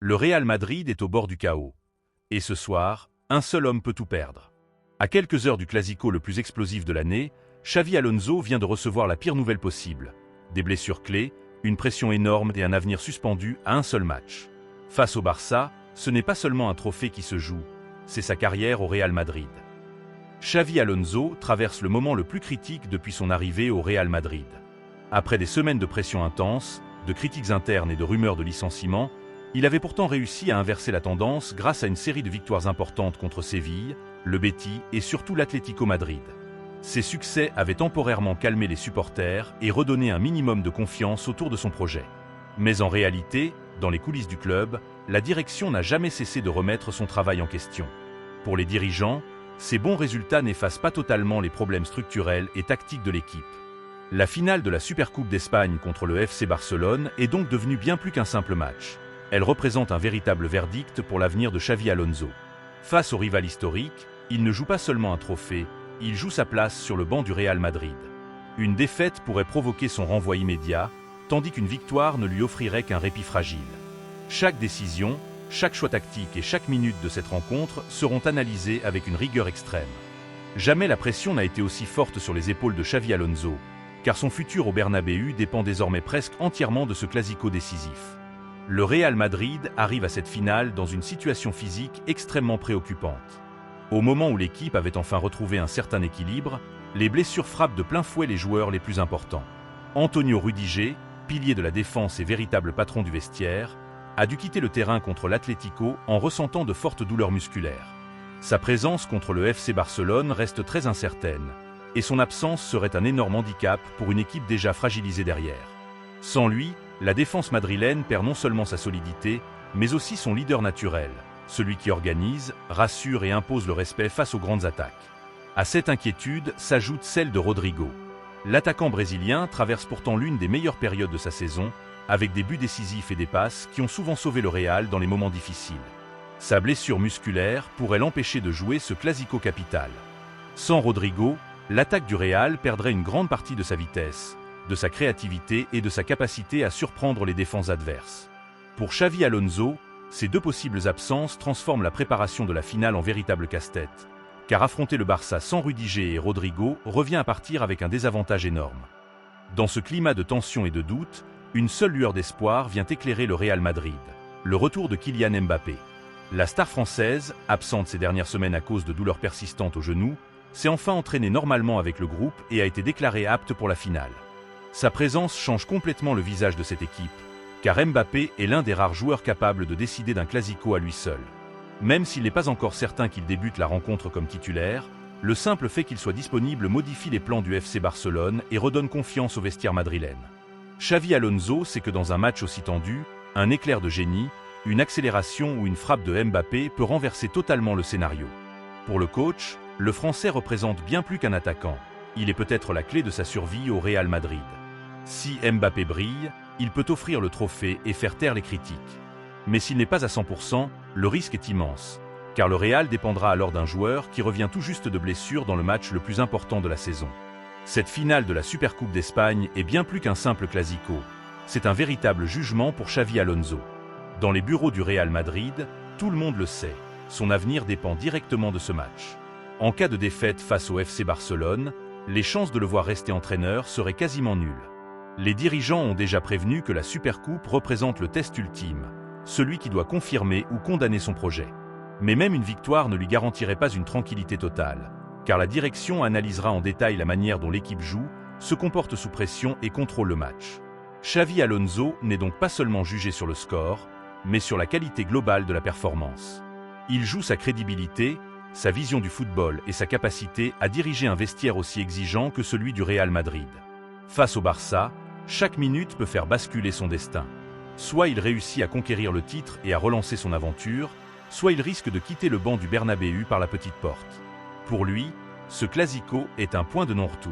Le Real Madrid est au bord du chaos. Et ce soir, un seul homme peut tout perdre. À quelques heures du Clasico le plus explosif de l'année, Xavi Alonso vient de recevoir la pire nouvelle possible. Des blessures clés, une pression énorme et un avenir suspendu à un seul match. Face au Barça, ce n'est pas seulement un trophée qui se joue, c'est sa carrière au Real Madrid. Xavi Alonso traverse le moment le plus critique depuis son arrivée au Real Madrid. Après des semaines de pression intense, de critiques internes et de rumeurs de licenciement, il avait pourtant réussi à inverser la tendance grâce à une série de victoires importantes contre Séville, le Betis et surtout l'Atlético Madrid. Ces succès avaient temporairement calmé les supporters et redonné un minimum de confiance autour de son projet. Mais en réalité, dans les coulisses du club, la direction n'a jamais cessé de remettre son travail en question. Pour les dirigeants, ces bons résultats n'effacent pas totalement les problèmes structurels et tactiques de l'équipe. La finale de la Supercoupe d'Espagne contre le FC Barcelone est donc devenue bien plus qu'un simple match. Elle représente un véritable verdict pour l'avenir de Xavi Alonso. Face au rival historique, il ne joue pas seulement un trophée, il joue sa place sur le banc du Real Madrid. Une défaite pourrait provoquer son renvoi immédiat, tandis qu'une victoire ne lui offrirait qu'un répit fragile. Chaque décision, chaque choix tactique et chaque minute de cette rencontre seront analysées avec une rigueur extrême. Jamais la pression n'a été aussi forte sur les épaules de Xavi Alonso, car son futur au Bernabéu dépend désormais presque entièrement de ce clasico décisif. Le Real Madrid arrive à cette finale dans une situation physique extrêmement préoccupante. Au moment où l'équipe avait enfin retrouvé un certain équilibre, les blessures frappent de plein fouet les joueurs les plus importants. Antonio Rudiger, pilier de la défense et véritable patron du vestiaire, a dû quitter le terrain contre l'Atlético en ressentant de fortes douleurs musculaires. Sa présence contre le FC Barcelone reste très incertaine, et son absence serait un énorme handicap pour une équipe déjà fragilisée derrière. Sans lui, la défense madrilène perd non seulement sa solidité, mais aussi son leader naturel, celui qui organise, rassure et impose le respect face aux grandes attaques. À cette inquiétude s'ajoute celle de Rodrigo. L'attaquant brésilien traverse pourtant l'une des meilleures périodes de sa saison, avec des buts décisifs et des passes qui ont souvent sauvé le Real dans les moments difficiles. Sa blessure musculaire pourrait l'empêcher de jouer ce clasico capital. Sans Rodrigo, l'attaque du Real perdrait une grande partie de sa vitesse, de sa créativité et de sa capacité à surprendre les défenses adverses. Pour Xavi Alonso, ces deux possibles absences transforment la préparation de la finale en véritable casse-tête, car affronter le Barça sans Rudiger et Rodrigo revient à partir avec un désavantage énorme. Dans ce climat de tension et de doute, une seule lueur d'espoir vient éclairer le Real Madrid, le retour de Kylian Mbappé. La star française, absente ces dernières semaines à cause de douleurs persistantes au genou, s'est enfin entraînée normalement avec le groupe et a été déclarée apte pour la finale. Sa présence change complètement le visage de cette équipe, car Mbappé est l'un des rares joueurs capables de décider d'un clasico à lui seul. Même s'il n'est pas encore certain qu'il débute la rencontre comme titulaire, le simple fait qu'il soit disponible modifie les plans du FC Barcelone et redonne confiance au vestiaire madrilène. Xavi Alonso sait que dans un match aussi tendu, un éclair de génie, une accélération ou une frappe de Mbappé peut renverser totalement le scénario. Pour le coach, le Français représente bien plus qu'un attaquant. Il est peut-être la clé de sa survie au Real Madrid. Si Mbappé brille, il peut offrir le trophée et faire taire les critiques. Mais s'il n'est pas à 100%, le risque est immense, car le Real dépendra alors d'un joueur qui revient tout juste de blessure dans le match le plus important de la saison. Cette finale de la Supercoupe d'Espagne est bien plus qu'un simple clasico. C'est un véritable jugement pour Xavi Alonso. Dans les bureaux du Real Madrid, tout le monde le sait, son avenir dépend directement de ce match. En cas de défaite face au FC Barcelone, les chances de le voir rester entraîneur seraient quasiment nulles. Les dirigeants ont déjà prévenu que la Supercoupe représente le test ultime, celui qui doit confirmer ou condamner son projet. Mais même une victoire ne lui garantirait pas une tranquillité totale, car la direction analysera en détail la manière dont l'équipe joue, se comporte sous pression et contrôle le match. Xavi Alonso n'est donc pas seulement jugé sur le score, mais sur la qualité globale de la performance. Il joue sa crédibilité, sa vision du football et sa capacité à diriger un vestiaire aussi exigeant que celui du Real Madrid. Face au Barça, chaque minute peut faire basculer son destin. Soit il réussit à conquérir le titre et à relancer son aventure, soit il risque de quitter le banc du Bernabéu par la petite porte. Pour lui, ce clasico est un point de non-retour.